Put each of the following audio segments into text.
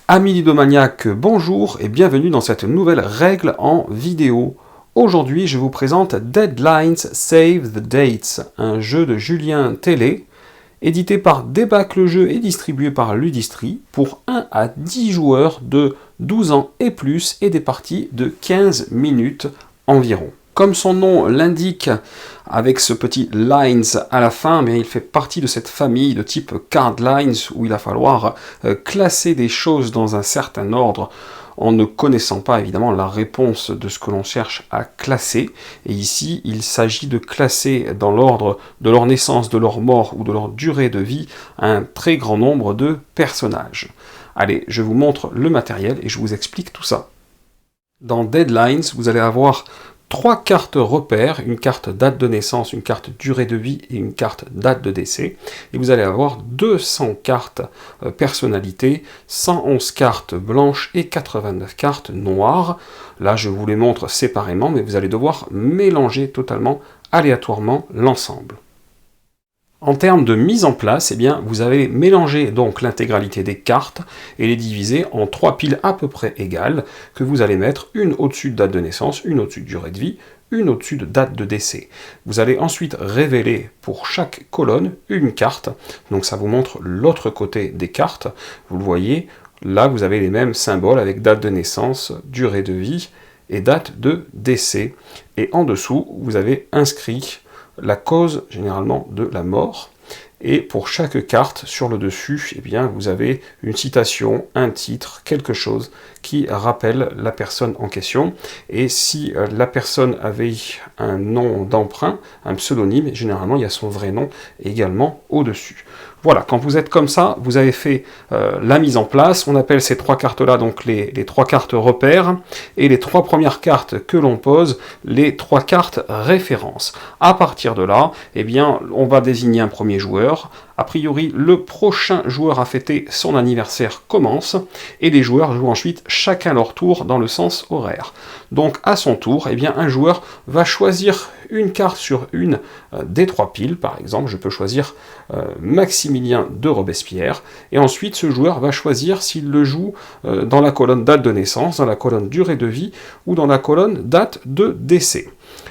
Amis ludomaniaques, bonjour et bienvenue dans cette nouvelle règle en vidéo. Aujourd'hui, je vous présente Deadlines Save the Dates, un jeu de Julien Télé, édité par Débac le jeu et distribué par Ludistri pour 1 à 10 joueurs de 12 ans et plus et des parties de 15 minutes environ. Comme son nom l'indique, avec ce petit lines à la fin, mais il fait partie de cette famille de type card lines où il va falloir classer des choses dans un certain ordre en ne connaissant pas évidemment la réponse de ce que l'on cherche à classer. Et ici, il s'agit de classer dans l'ordre de leur naissance, de leur mort ou de leur durée de vie un très grand nombre de personnages. Allez, je vous montre le matériel et je vous explique tout ça. Dans Deadlines, vous allez avoir 3 cartes repères, une carte date de naissance, une carte durée de vie et une carte date de décès. Et vous allez avoir 200 cartes personnalités, 111 cartes blanches et 89 cartes noires. Là, je vous les montre séparément, mais vous allez devoir mélanger totalement, aléatoirement, l'ensemble. En termes de mise en place, eh bien, vous avez mélangé donc l'intégralité des cartes et les diviser en 3 piles à peu près égales que vous allez mettre une au-dessus de date de naissance, une au-dessus de durée de vie, une au-dessus de date de décès. Vous allez ensuite révéler pour chaque colonne une carte, donc ça vous montre l'autre côté des cartes. Vous le voyez, là vous avez les mêmes symboles avec date de naissance, durée de vie et date de décès. Et en dessous, vous avez inscrit la cause généralement de la mort, et pour chaque carte sur le dessus, eh bien, vous avez une citation, un titre, quelque chose qui rappelle la personne en question, et si la personne avait un nom d'emprunt, un pseudonyme, généralement il y a son vrai nom également au-dessus. Voilà, quand vous êtes comme ça, vous avez fait la mise en place. On appelle ces 3 cartes-là donc les 3 cartes repères, et les 3 premières cartes que l'on pose, les 3 cartes références. À partir de là, eh bien, on va désigner un premier joueur. A priori, le prochain joueur à fêter son anniversaire commence, et les joueurs jouent ensuite chacun leur tour dans le sens horaire. Donc à son tour, eh bien, un joueur va choisir une carte sur une des 3 piles. Par exemple, je peux choisir Maximilien de Robespierre, et ensuite ce joueur va choisir s'il le joue dans la colonne date de naissance, dans la colonne durée de vie, ou dans la colonne date de décès.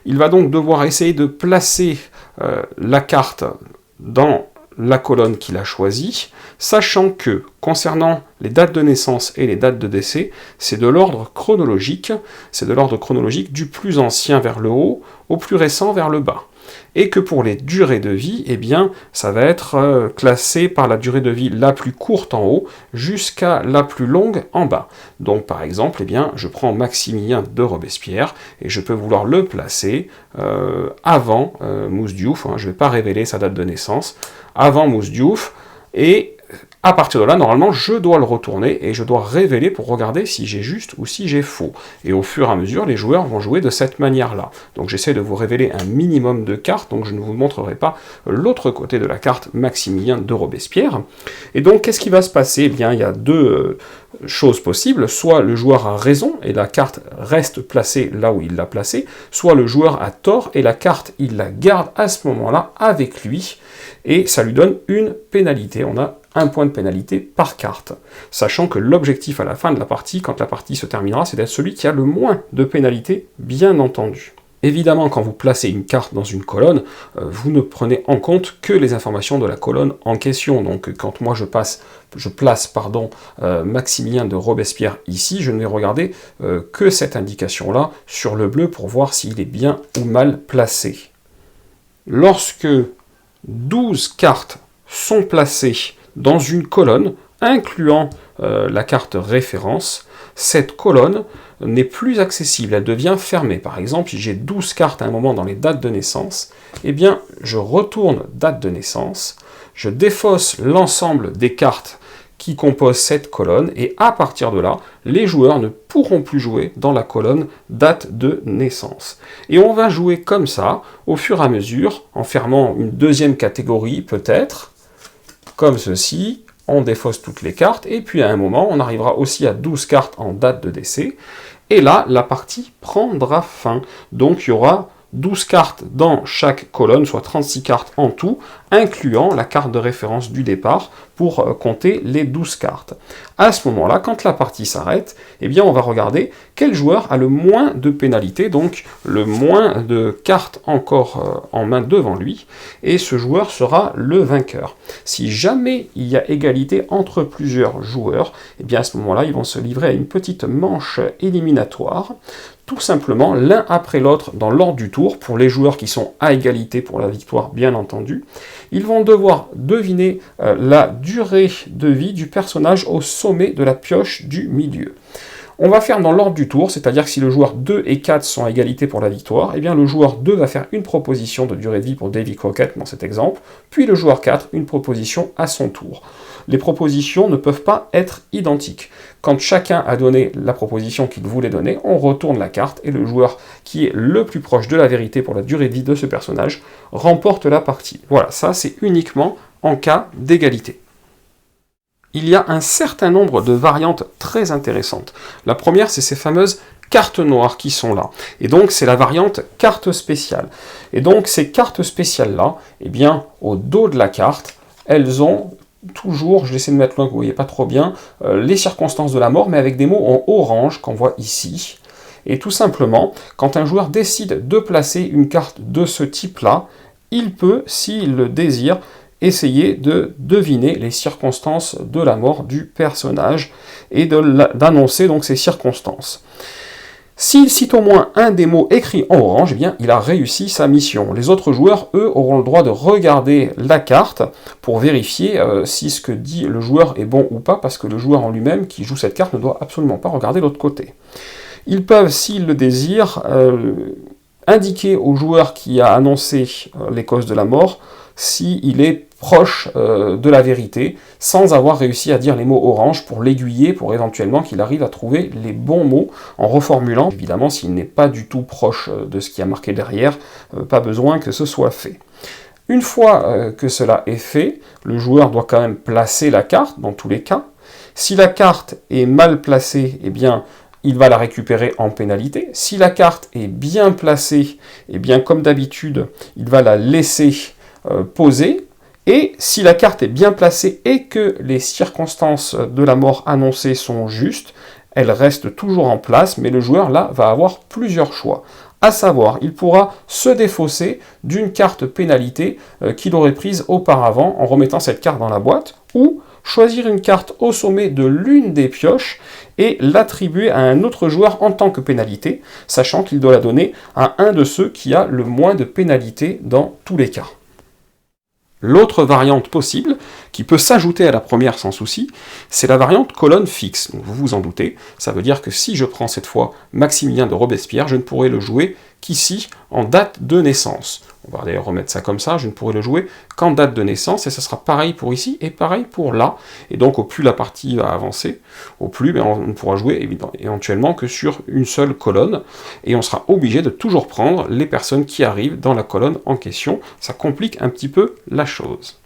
Il va donc devoir essayer de placer la carte dans la colonne qu'il a choisie, sachant que, concernant les dates de naissance et les dates de décès, c'est de l'ordre chronologique du plus ancien vers le haut, au plus récent vers le bas. Et que pour les durées de vie, eh bien, ça va être classé par la durée de vie la plus courte en haut jusqu'à la plus longue en bas. Donc par exemple, eh bien, je prends Maximilien de Robespierre et je peux vouloir le placer avant Mousse Diouf, je ne vais pas révéler sa date de naissance, avant Mousse Diouf, et à partir de là, normalement, je dois le retourner et je dois révéler pour regarder si j'ai juste ou si j'ai faux. Et au fur et à mesure, les joueurs vont jouer de cette manière-là. Donc j'essaie de vous révéler un minimum de cartes, donc je ne vous montrerai pas l'autre côté de la carte Maximilien de Robespierre. Et donc, qu'est-ce qui va se passer ? Eh bien, il y a 2 choses possibles. Soit le joueur a raison et la carte reste placée là où il l'a placée, soit le joueur a tort et la carte, il la garde à ce moment-là avec lui, et ça lui donne une pénalité. On a 1 point de pénalité par carte, sachant que l'objectif à la fin de la partie, quand la partie se terminera, c'est d'être celui qui a le moins de pénalité, bien entendu. Évidemment, quand vous placez une carte dans une colonne, vous ne prenez en compte que les informations de la colonne en question. Donc quand moi je place Maximilien de Robespierre ici, je ne vais regarder que cette indication-là sur le bleu pour voir s'il est bien ou mal placé. Lorsque 12 cartes sont placées dans une colonne, incluant la carte référence, cette colonne n'est plus accessible, elle devient fermée. Par exemple, si j'ai 12 cartes à un moment dans les dates de naissance, eh bien, je retourne date de naissance, je défausse l'ensemble des cartes qui composent cette colonne, et à partir de là, les joueurs ne pourront plus jouer dans la colonne date de naissance. Et on va jouer comme ça, au fur et à mesure, en fermant une deuxième catégorie peut-être, comme ceci, on défausse toutes les cartes, et puis à un moment, on arrivera aussi à 12 cartes en date de décès, et là, la partie prendra fin. Donc il y aura 12 cartes dans chaque colonne, soit 36 cartes en tout, incluant la carte de référence du départ pour compter les 12 cartes. À ce moment-là, quand la partie s'arrête, eh bien on va regarder quel joueur a le moins de pénalités, donc le moins de cartes encore en main devant lui, et ce joueur sera le vainqueur. Si jamais il y a égalité entre plusieurs joueurs, eh bien à ce moment-là, ils vont se livrer à une petite manche éliminatoire, tout simplement l'un après l'autre dans l'ordre du tour, pour les joueurs qui sont à égalité pour la victoire bien entendu. Ils vont devoir deviner la durée de vie du personnage au sommet de la pioche du milieu. On va faire dans l'ordre du tour, c'est-à-dire que si le joueur 2 et 4 sont à égalité pour la victoire, eh bien le joueur 2 va faire une proposition de durée de vie pour Davy Crockett dans cet exemple, puis le joueur 4 une proposition à son tour. Les propositions ne peuvent pas être identiques. Quand chacun a donné la proposition qu'il voulait donner, on retourne la carte et le joueur qui est le plus proche de la vérité pour la durée de vie de ce personnage remporte la partie. Voilà, ça c'est uniquement en cas d'égalité. Il y a un certain nombre de variantes très intéressantes. La première, c'est ces fameuses cartes noires qui sont là. Et donc, c'est la variante carte spéciale. Et donc, ces cartes spéciales-là, eh bien, au dos de la carte, elles ont toujours, je vais essayer de mettre loin que vous ne voyez pas trop bien, les circonstances de la mort, mais avec des mots en orange qu'on voit ici. Et tout simplement, quand un joueur décide de placer une carte de ce type-là, il peut, s'il le désire, essayer de deviner les circonstances de la mort du personnage et d'annoncer donc ces circonstances. S'il cite au moins un des mots écrits en orange, eh bien, il a réussi sa mission. Les autres joueurs, eux, auront le droit de regarder la carte pour vérifier si ce que dit le joueur est bon ou pas, parce que le joueur en lui-même qui joue cette carte ne doit absolument pas regarder l'autre côté. Ils peuvent, s'ils le désirent, indiquer au joueur qui a annoncé les causes de la mort s'il est proche de la vérité, sans avoir réussi à dire les mots orange pour l'aiguiller, pour éventuellement qu'il arrive à trouver les bons mots en reformulant. Évidemment, s'il n'est pas du tout proche de ce qui a marqué derrière, pas besoin que ce soit fait. Une fois que cela est fait, le joueur doit quand même placer la carte, dans tous les cas. Si la carte est mal placée, eh bien, il va la récupérer en pénalité. Si la carte est bien placée, eh bien, comme d'habitude, il va la laisser poser. Et si la carte est bien placée et que les circonstances de la mort annoncées sont justes, elle reste toujours en place, mais le joueur là va avoir plusieurs choix. À savoir, il pourra se défausser d'une carte pénalité qu'il aurait prise auparavant en remettant cette carte dans la boîte, ou choisir une carte au sommet de l'une des pioches et l'attribuer à un autre joueur en tant que pénalité, sachant qu'il doit la donner à un de ceux qui a le moins de pénalité dans tous les cas. L'autre variante possible, qui peut s'ajouter à la première sans souci, c'est la variante colonne fixe. Donc vous vous en doutez, ça veut dire que si je prends cette fois Maximilien de Robespierre, je ne pourrai le jouer qu'ici en date de naissance. On va d'ailleurs remettre ça comme ça, je ne pourrai le jouer qu'en date de naissance, et ça sera pareil pour ici et pareil pour là. Et donc au plus la partie va avancer, au plus on ne pourra jouer éventuellement que sur une seule colonne, et on sera obligé de toujours prendre les personnes qui arrivent dans la colonne en question. Ça complique un petit peu la chose.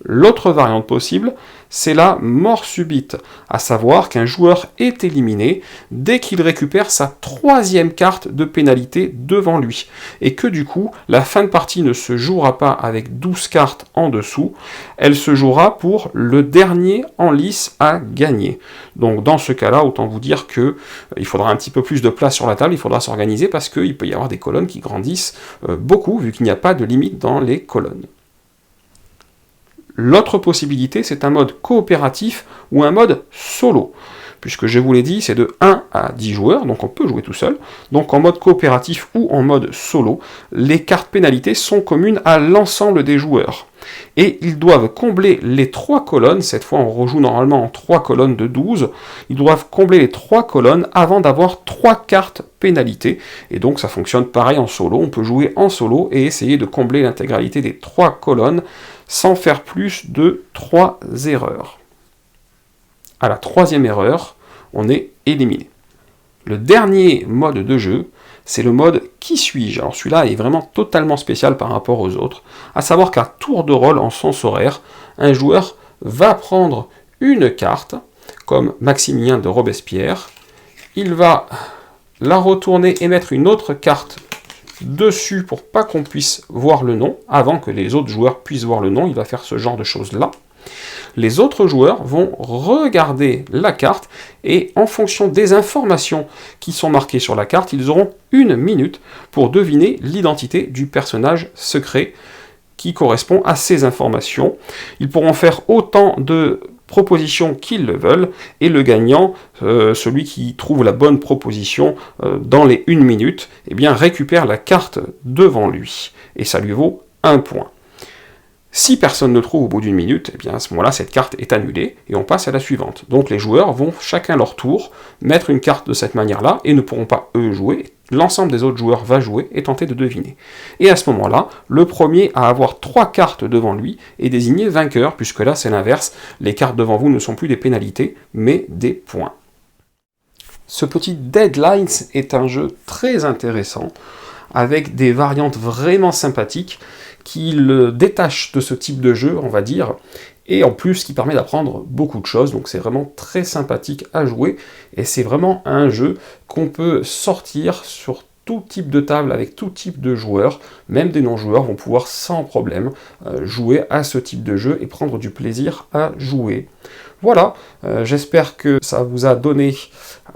L'autre variante possible, c'est la mort subite, à savoir qu'un joueur est éliminé dès qu'il récupère sa troisième carte de pénalité devant lui, et que du coup, la fin de partie ne se jouera pas avec 12 cartes en dessous, elle se jouera pour le dernier en lice à gagner. Donc dans ce cas-là, autant vous dire que il faudra un petit peu plus de place sur la table, il faudra s'organiser parce qu'il peut y avoir des colonnes qui grandissent beaucoup, vu qu'il n'y a pas de limite dans les colonnes. L'autre possibilité, c'est un mode coopératif ou un mode solo. Puisque je vous l'ai dit, c'est de 1 à 10 joueurs, donc on peut jouer tout seul. Donc en mode coopératif ou en mode solo, les cartes pénalités sont communes à l'ensemble des joueurs. Et ils doivent combler les 3 colonnes, cette fois on rejoue normalement en 3 colonnes de 12, ils doivent combler les 3 colonnes avant d'avoir 3 cartes pénalités. Et donc ça fonctionne pareil en solo, on peut jouer en solo et essayer de combler l'intégralité des 3 colonnes sans faire plus de 3 erreurs. À la 3e erreur, on est éliminé. Le dernier mode de jeu, c'est le mode « Qui suis-je » Alors celui-là est vraiment totalement spécial par rapport aux autres, à savoir qu'à tour de rôle en sens horaire, un joueur va prendre une carte, comme Maximilien de Robespierre, il va la retourner et mettre une autre carte dessus pour pas qu'on puisse voir le nom, avant que les autres joueurs puissent voir le nom, il va faire ce genre de choses-là. Les autres joueurs vont regarder la carte et en fonction des informations qui sont marquées sur la carte, ils auront 1 minute pour deviner l'identité du personnage secret qui correspond à ces informations. Ils pourront faire autant de propositions qu'ils le veulent, et le gagnant, celui qui trouve la bonne proposition dans les 1 minute, eh bien, récupère la carte devant lui, et ça lui vaut 1 point. Si personne ne trouve au bout d'1 minute, eh bien à ce moment-là, cette carte est annulée, et on passe à la suivante. Donc les joueurs vont chacun leur tour mettre une carte de cette manière-là, et ne pourront pas eux jouer. L'ensemble des autres joueurs va jouer et tenter de deviner. Et à ce moment-là, le premier à avoir 3 cartes devant lui est désigné vainqueur, puisque là c'est l'inverse, les cartes devant vous ne sont plus des pénalités, mais des points. Ce petit Deadlines est un jeu très intéressant, avec des variantes vraiment sympathiques, qui le détachent de ce type de jeu, on va dire, et en plus qui permet d'apprendre beaucoup de choses, donc c'est vraiment très sympathique à jouer, et c'est vraiment un jeu qu'on peut sortir sur tout type de table, avec tout type de joueurs, même des non-joueurs vont pouvoir sans problème jouer à ce type de jeu et prendre du plaisir à jouer. Voilà, j'espère que ça vous a donné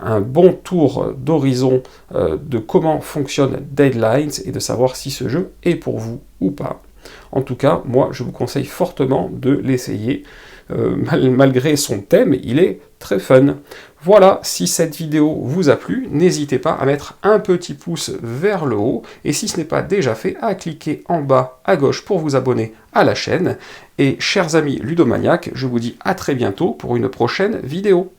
un bon tour d'horizon de comment fonctionne Deadlines et de savoir si ce jeu est pour vous ou pas. En tout cas, moi, je vous conseille fortement de l'essayer. Malgré son thème, il est très fun. Voilà, si cette vidéo vous a plu, n'hésitez pas à mettre un petit pouce vers le haut, et si ce n'est pas déjà fait, à cliquer en bas à gauche pour vous abonner à la chaîne. Et chers amis ludomaniaques, je vous dis à très bientôt pour une prochaine vidéo.